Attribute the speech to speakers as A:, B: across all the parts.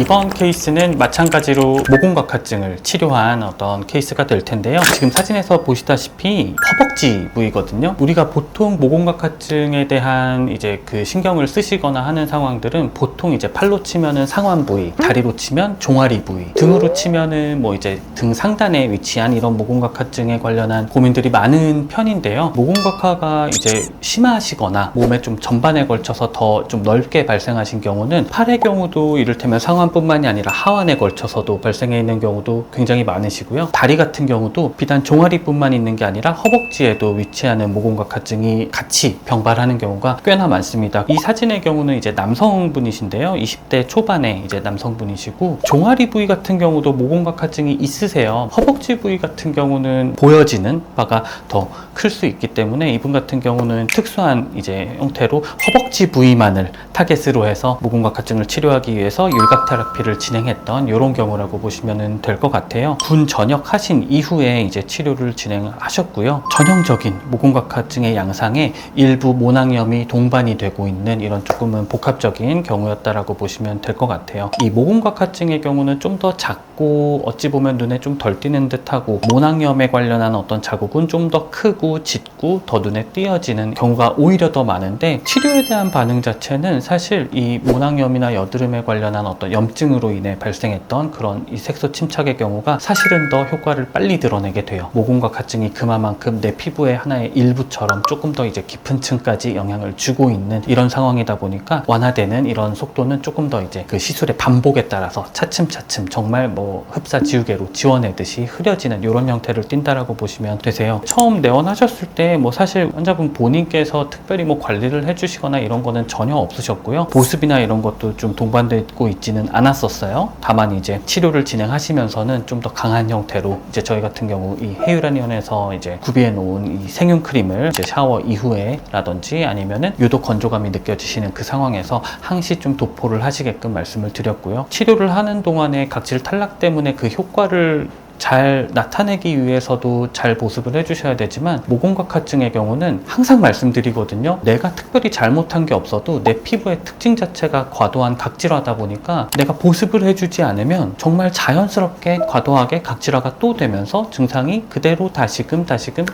A: 이번 케이스는 마찬가지로 모공각화증을 치료한 어떤 케이스가 될 텐데요. 지금 사진에서 보시다시피 허벅지 부위거든요. 우리가 보통 모공각화증에 대한 이제 그 신경을 쓰시거나 하는 상황들은 보통 이제 팔로 치면은 상완 부위, 다리로 치면 종아리 부위, 등으로 치면은 뭐 이제 등 상단에 위치한 이런 모공각화증에 관련한 고민들이 많은 편인데요. 모공각화가 이제 심하시거나 몸에 좀 전반에 걸쳐서 더 좀 넓게 발생하신 경우는 팔의 경우도 이를테면 상완뿐만이 아니라 하완에 걸쳐서도 발생해 있는 경우도 굉장히 많으시고요. 다리 같은 경우도 비단 종아리뿐만 있는 게 아니라 허벅지에도 위치하는 모공각화증이 같이 병발하는 경우가 꽤나 많습니다. 이 사진의 경우는 이제 남성분이신데요. 20대 초반의 이제 남성분이시고 종아리 부위 같은 경우도 모공각화증이 있으세요. 허벅지 부위 같은 경우는 보여지는 바가 더 클 수 있기 때문에 이분 같은 경우는 특수한 이제 형태로 허벅지 부위만을 타겟으로 해서 모공각화증을 치료하기 위해서 율각 테라피를 진행했던 이런 경우라고 보시면 될 것 같아요. 군 전역하신 이후에 이제 치료를 진행하셨고요. 전형적인 모공각화증의 양상에 일부 모낭염이 동반이 되고 있는 이런 조금은 복합적인 경우였다라고 보시면 될 것 같아요. 이 모공각화증의 경우는 좀 더 작고 어찌 보면 눈에 좀 덜 띄는 듯하고 모낭염에 관련한 어떤 자국은 좀 더 크고 짙고 더 눈에 띄어지는 경우가 오히려 더 많은데 치료에 대한 반응 자체는 사실 이 모낭염이나 여드름에 관련한 어떤 염증으로 인해 발생했던 그런 이 색소 침착의 경우가 사실은 더 효과를 빨리 드러내게 돼요. 모공각화증이 그만큼 내 피부의 하나의 일부처럼 조금 더 이제 깊은 층까지 영향을 주고 있는 이런 상황이다 보니까 완화되는 이런 속도는 조금 더 이제 그 시술의 반복에 따라서 차츰차츰 정말 뭐 흡사 지우개로 지워내듯이 흐려지는 이런 형태를 띈다라고 보시면 되세요. 처음 내원하셨을 때 뭐 사실 환자분 본인께서 특별히 뭐 관리를 해주시거나 이런 거는 전혀 없으셨고요. 보습이나 이런 것도 좀 동반되고 있지는 않았었어요. 다만 이제 치료를 진행하시면서는 좀 더 강한 형태로 이제 저희 같은 경우 이 헤유라니온에서 이제 구비해 놓은 이 생윤 크림을 이제 샤워 이후에 라든지 아니면은 유독 건조감이 느껴지시는 그 상황에서 항시 좀 도포를 하시게끔 말씀을 드렸고요. 치료를 하는 동안에 각질 탈락 때문에 그 효과를 잘 나타내기 위해서도 잘 보습을 해주셔야 되지만 모공각화증의 경우는 항상 말씀드리거든요. 내가 특별히 잘못한 게 없어도 내 피부의 특징 자체가 과도한 각질화다 보니까 내가 보습을 해주지 않으면 정말 자연스럽게 과도하게 각질화가 또 되면서 증상이 그대로 다시금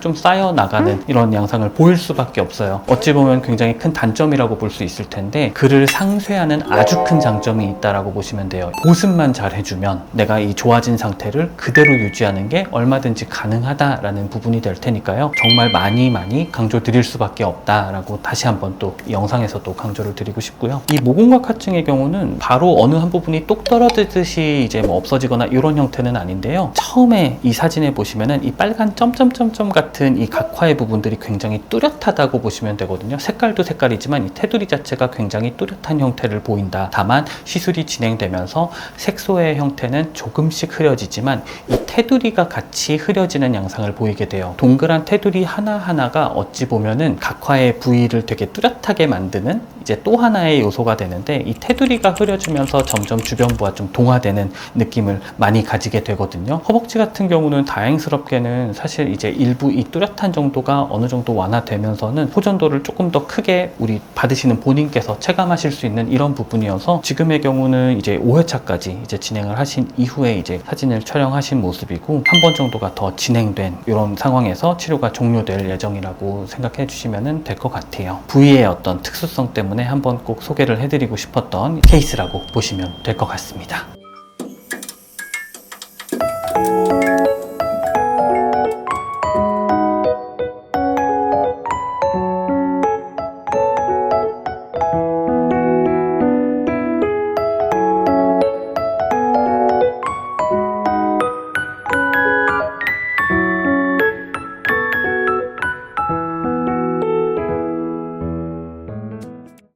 A: 좀 쌓여 나가는 이런 양상을 보일 수밖에 없어요. 어찌 보면 굉장히 큰 단점이라고 볼 수 있을 텐데 그를 상쇄하는 아주 큰 장점이 있다라고 보시면 돼요. 보습만 잘 해주면 내가 이 좋아진 상태를 그대로 유지하는 게 얼마든지 가능하다라는 부분이 될 테니까요. 정말 많이 강조 드릴 수밖에 없다라고 다시 한번 또 이 영상에서도 강조를 드리고 싶고요. 이 모공각화증의 경우는 바로 어느 한 부분이 똑 떨어지듯이 이제 뭐 없어지거나 이런 형태는 아닌데요. 처음에 이 사진에 보시면은 이 빨간 점점점점 같은 이 각화의 부분들이 굉장히 뚜렷하다고 보시면 되거든요. 색깔도 색깔이지만 이 테두리 자체가 굉장히 뚜렷한 형태를 보인다. 다만 시술이 진행되면서 색소의 형태는 조금씩 흐려지지만 이 테두리가 같이 흐려지는 양상을 보이게 돼요. 동그란 테두리 하나하나가 어찌 보면은 각화의 부위를 되게 뚜렷하게 만드는 이제 또 하나의 요소가 되는데 이 테두리가 흐려지면서 점점 주변부와 좀 동화되는 느낌을 많이 가지게 되거든요. 허벅지 같은 경우는 다행스럽게는 사실 이제 일부 이 뚜렷한 정도가 어느 정도 완화되면서는 호전도를 조금 더 크게 우리 받으시는 본인께서 체감하실 수 있는 이런 부분이어서 지금의 경우는 이제 5회차까지 이제 진행을 하신 이후에 이제 사진을 촬영하신 모습이고 한 번 정도가 더 진행된 이런 상황에서 치료가 종료될 예정이라고 생각해 주시면 될 것 같아요. 부위의 어떤 특수성 때문에 한번 꼭 소개를 해드리고 싶었던 케이스라고 보시면 될 것 같습니다.